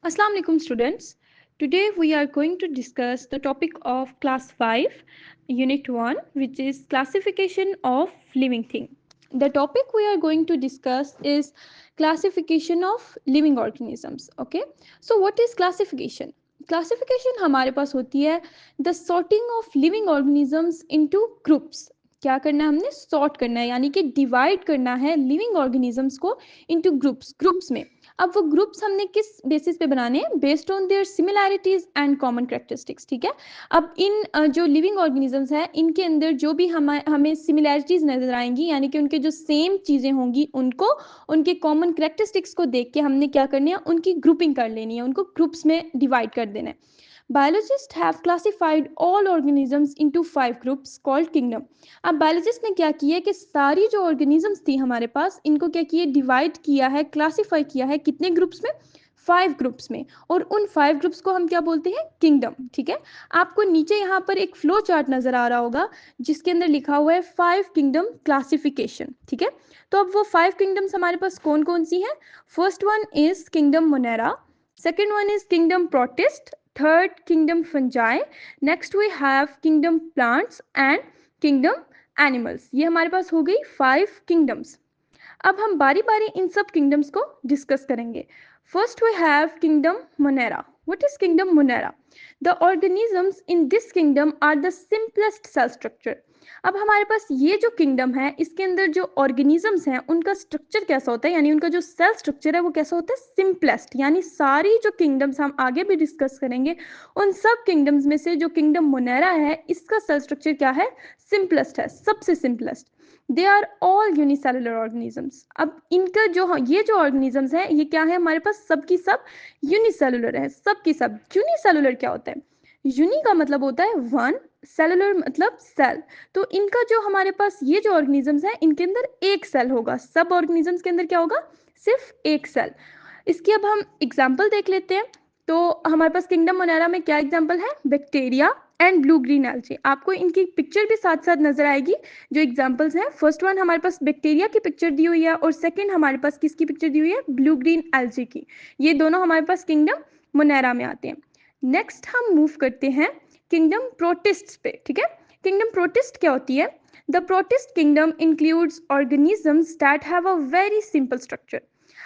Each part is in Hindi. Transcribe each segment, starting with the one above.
Assalamu alaikum students. Today we are going to discuss the topic of class 5 unit 1 which is classification of living thing. The topic we are going to discuss is classification of living organisms. Okay. So what is classification? Classification हमारे पास होती है the sorting of living organisms into groups. क्या करना है हमने सॉर्ट करना है यानी कि डिवाइड करना है लिविंग ऑर्गेनिजम्स को इनटू ग्रुप्स में। अब वो ग्रुप्स हमने किस बेसिस पे बनाने हैं based on their similarities and common characteristics. ठीक है, अब इन जो लिविंग ऑर्गेनिजम्स हैं इनके अंदर जो भी हमें सिमिलैरिटीज नजर आएंगी यानी कि उनके जो सेम चीज़ें होंगी उनको उनके कॉमन कैरेक्टरिस्टिक्स को देख के हमने क्या करनी है उनकी ग्रुपिंग कर लेनी है, उनको ग्रुप्स में डिवाइड कर देना है। Biologists have classified all organisms into 5 groups called kingdom. अब बायोलॉजिस्ट ने क्या किया कि सारी जो ऑर्गेनिजम्स थी हमारे पास इनको क्या किया डिवाइड किया है क्लासीफाई किया है कितने ग्रुप्स में 5 ग्रुप्स में, और उन 5 ग्रुप्स को हम क्या बोलते हैं किंगडम। ठीक है, आपको नीचे यहाँ पर एक फ्लो चार्ट नजर आ रहा होगा जिसके अंदर लिखा हुआ है 5 किंगडम क्लासिफिकेशन। ठीक है, तो अब वो 5 किंगडम्स हमारे पास कौन कौन सी हैं। First one is kingdom Monera, second one is kingdom protist, third kingdom fungi, next we have kingdom plants and kingdom animals। ये हमारे पास हो गई 5 किंगडम्स। अब हम बारी बारी इन सब किंगडम्स को डिस्कस करेंगे। First we have kingdom Monera. What is kingdom Monera? The organisms in this kingdom are the simplest cell structure. अब हमारे पास ये जो किंगडम है इसके अंदर जो ऑर्गेनिजम्स हैं उनका स्ट्रक्चर कैसा होता है यानी उनका जो सेल स्ट्रक्चर है वो कैसा होता है सिंपलेस्ट। यानी सारी जो किंगडम्स हम आगे भी डिस्कस करेंगे उन सब किंगडम्स में से जो किंगडम मोनेरा है इसका सेल स्ट्रक्चर क्या है सिंपलेस्ट है, सबसे simplest. They are all unicellular organisms. अब इनका जो ये जो ऑर्गेनिजम्स है ये क्या है हमारे पास सबकी सब यूनिसेलुलर है, सबकी सब। यूनिसेलुलर क्या होता है? यूनि का मतलब होता है वन, सेलुलर मतलब सेल। तो इनका जो हमारे पास ये जो ऑर्गेनिजम्स है इनके अंदर एक सेल होगा, सब ऑर्गेनिजम्स के अंदर क्या होगा सिर्फ एक सेल। इसकी अब हम एग्जाम्पल देख लेते हैं। तो हमारे पास किंगडम मोनेरा में क्या एग्जाम्पल है bacteria and blue green algae. आपको इनकी पिक्चर भी साथ साथ नजर आएगी जो एग्जांपल्स हैं। फर्स्ट वन हमारे पास बैक्टीरिया की पिक्चर दी हुई है और सेकंड हमारे पास किसकी पिक्चर दी हुई है ब्लू ग्रीन एल्जी की। ये दोनों हमारे पास किंगडम मोनेरा में आते हैं। नेक्स्ट हम मूव करते हैं किंगडम प्रोटिस्ट पे। ठीक है, किंगडम प्रोटिस्ट क्या होती है? The protist kingdom includes organisms that have a very simple structure.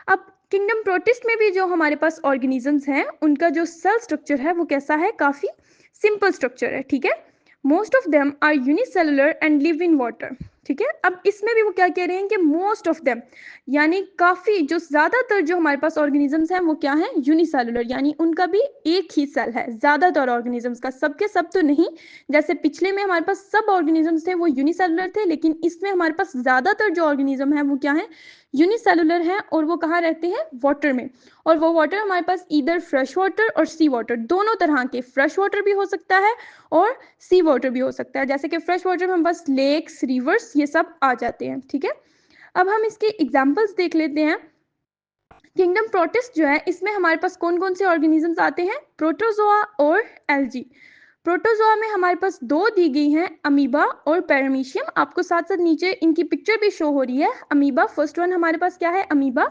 अब किंगडम प्रोटिस्ट में भी जो हमारे पास ऑर्गेनिजम्स हैं उनका जो सेल स्ट्रक्चर है वो कैसा है काफी सिंपल स्ट्रक्चर है। ठीक है, most of them are unicellular and live in water. ठीक है, अब इसमें भी वो क्या कह रहे हैं कि मोस्ट ऑफ देम यानी काफी जो ज्यादातर जो हमारे पास ऑर्गेनिजम्स हैं वो क्या है यूनिसेलुलर, यानी उनका भी एक ही सेल है ज्यादातर ऑर्गेनिजम्स का, सबके सब तो नहीं। जैसे पिछले में हमारे पास सब ऑर्गेनिजम्स थे वो यूनिसेलुलर थे, लेकिन इसमें हमारे पास ज्यादातर जो ऑर्गेनिज्म है वो क्या है यूनिसेलुलर है, और वो कहाँ रहते हैं वाटर में। और वो वाटर हमारे पास इधर फ्रेश वाटर और सी वाटर दोनों तरह के, फ्रेश वाटर भी हो सकता है और सी वाटर भी हो सकता है। जैसे कि फ्रेश वाटर में हम बस लेक्स रिवर्स ये सब आ जाते हैं। ठीक है, अब हम इसके एग्जाम्पल्स देख लेते हैं। किंगडम प्रोटिस्ट जो है इसमें हमारे पास कौन कौन से ऑर्गेनिजम्स आते हैं प्रोटोजोआ और एल्गी। प्रोटोजोआ में हमारे पास दो दी गई हैं अमीबा और पैरामीशियम। आपको साथ साथ नीचे इनकी पिक्चर भी शो हो रही है। अमीबा फर्स्ट वन हमारे पास क्या है अमीबा,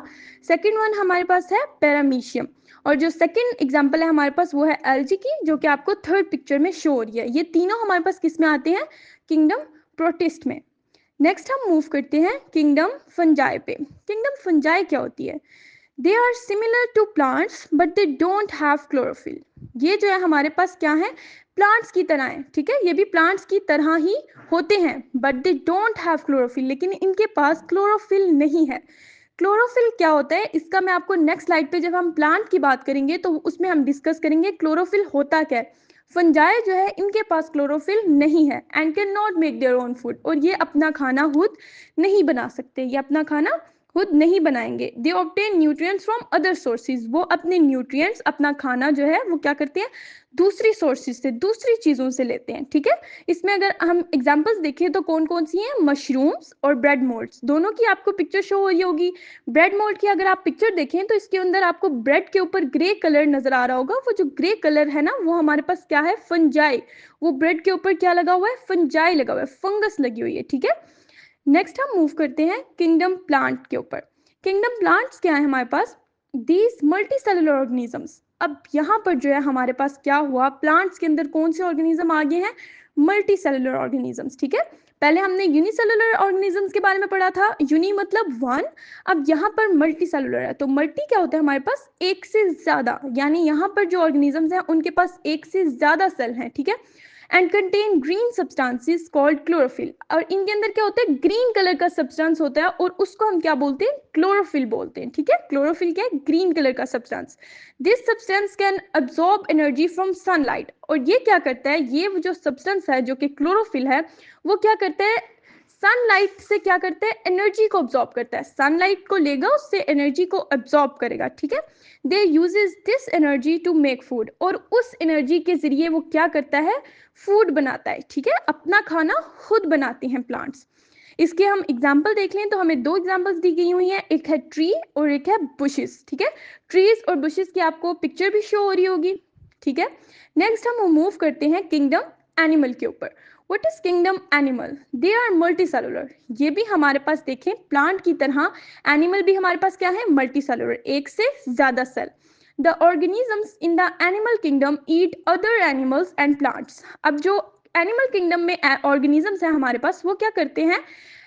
सेकंड वन हमारे पास है पैरामीशियम, और जो सेकंड एग्जांपल है हमारे पास वो है एल्गी की जो कि आपको थर्ड पिक्चर में शो हो रही है। ये तीनों हमारे पास किस में आते हैं किंगडम प्रोटिस्ट में। नेक्स्ट हम मूव करते हैं किंगडम फंजाई पे। किंगडम फंजाई क्या होती है? They are similar to plants but they don't have chlorophyll. ये जो है हमारे पास क्या है प्लांट्स की तरह है। ठीक है, ये भी प्लांट्स की तरह ही होते हैं but they don't have chlorophyll, लेकिन इनके पास क्लोरोफिल नहीं है। क्लोरोफिल क्या होता है इसका मैं आपको नेक्स्ट स्लाइड पे जब हम प्लांट की बात करेंगे तो उसमें हम डिस्कस करेंगे क्लोरोफिल होता क्या है। फंजाई जो है इनके पास क्लोरोफिल नहीं है and can not make their own food, और ये अपना खाना खुद नहीं बना सकते, ये अपना खाना खुद नहीं बनाएंगे। They obtain nutrients from other sources, वो अपने न्यूट्रिएंट्स अपना खाना जो है वो क्या करते हैं दूसरी सोर्सेज से दूसरी चीजों से लेते हैं। ठीक है, इसमें अगर हम एग्जांपल्स देखें तो कौन कौन सी हैं मशरूम्स और ब्रेड मोल्ड्स, दोनों की आपको पिक्चर शो हो रही होगी। ब्रेड मोल्ड की अगर आप पिक्चर देखें तो इसके अंदर आपको ब्रेड के ऊपर ग्रे कलर नजर आ रहा होगा। वो जो ग्रे कलर है ना वो हमारे पास क्या है फंजाई, वो ब्रेड के ऊपर क्या लगा हुआ है फंजाई लगा हुआ है, फंगस लगी हुई है। ठीक है, नेक्स्ट हम मूव करते हैं किंगडम प्लांट के ऊपर। किंगडम प्लांट्स क्या है हमारे पास? These multicellular organisms. अब यहाँ पर जो है हमारे पास क्या हुआ, प्लांट्स के अंदर कौन से ऑर्गेनिज्म आ गए हैं, मल्टी सेलुलर ऑर्गेनिजम्स। ठीक है, पहले हमने यूनिसेलुलर ऑर्गेनिजम्स के बारे में पढ़ा था, यूनि मतलब वन, अब यहाँ पर मल्टी सेलुलर है। तो मल्टी क्या होता है, हमारे पास एक से ज्यादा, यानी यहाँ पर जो ऑर्गेनिजम्स हैं उनके पास एक से ज्यादा सेल हैं। ठीक है, and contain green substances called chlorophyll, और इनके अंदर क्या होता है, ग्रीन कलर का सब्सटेंस होता है और उसको हम क्या बोलते हैं, क्लोरोफिल बोलते हैं। ठीक है, क्लोरोफिल क्या है, ग्रीन कलर का substance. This substance can absorb energy from sunlight, और ये क्या करता है, ये जो सब्सटेंस है जो कि क्लोरोफिल है, वो क्या करता है, सनलाइट से क्या करता है, एनर्जी को अब्सॉर्ब करता है, सनलाइट को लेगा, उससे एनर्जी को अब्सॉर्ब करेगा। ठीक है, they uses this energy to make food, और उस एनर्जी के जरिए वो क्या करता है, फूड बनाता है। ठीक है, अपना खाना खुद बनाते हैं प्लांट्स। इसके हम एग्जाम्पल देख लें तो हमें दो एग्जाम्पल्स दी गई हुई हैं, एक है ट्री और एक है बुशेस। ठीक है, ट्रीज और बुशेस की आपको पिक्चर भी शो हो रही होगी। ठीक है, नेक्स्ट हम मूव करते हैं किंगडम एनिमल के ऊपर। What is kingdom animal, they are multi cellular. ये भी हमारे पास देखें प्लांट की तरह, एनिमल भी हमारे पास क्या है, मल्टी सेलुलर, एक से ज्यादा cell. The organisms in the animal kingdom eat other animals and plants. अब जो एनिमल किंगडम में ऑर्गेनिजम्स हैं हमारे पास, वो क्या करते हैं,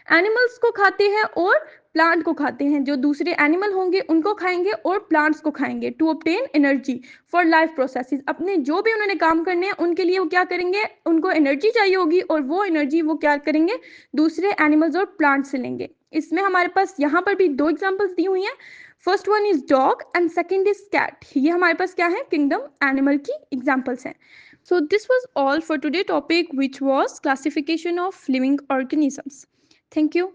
एनिमल्स को खाते हैं और प्लांट को खाते हैं। जो दूसरे एनिमल होंगे उनको खाएंगे और प्लांट्स को खाएंगे, to obtain energy for life processes. अपने जो भी उन्होंने काम करने हैं उनके लिए वो क्या करेंगे, उनको एनर्जी चाहिए होगी और वो एनर्जी वो क्या करेंगे, दूसरे एनिमल्स और प्लांट से लेंगे। इसमें हमारे पास यहाँ पर भी दो एग्जाम्पल्स दी हुई हैं, first one is dog and second is cat. ये हमारे पास क्या है, किंगडम एनिमल की एग्जाम्पल्स हैं। So this was all for today topic, which was classification of living organisms. Thank you.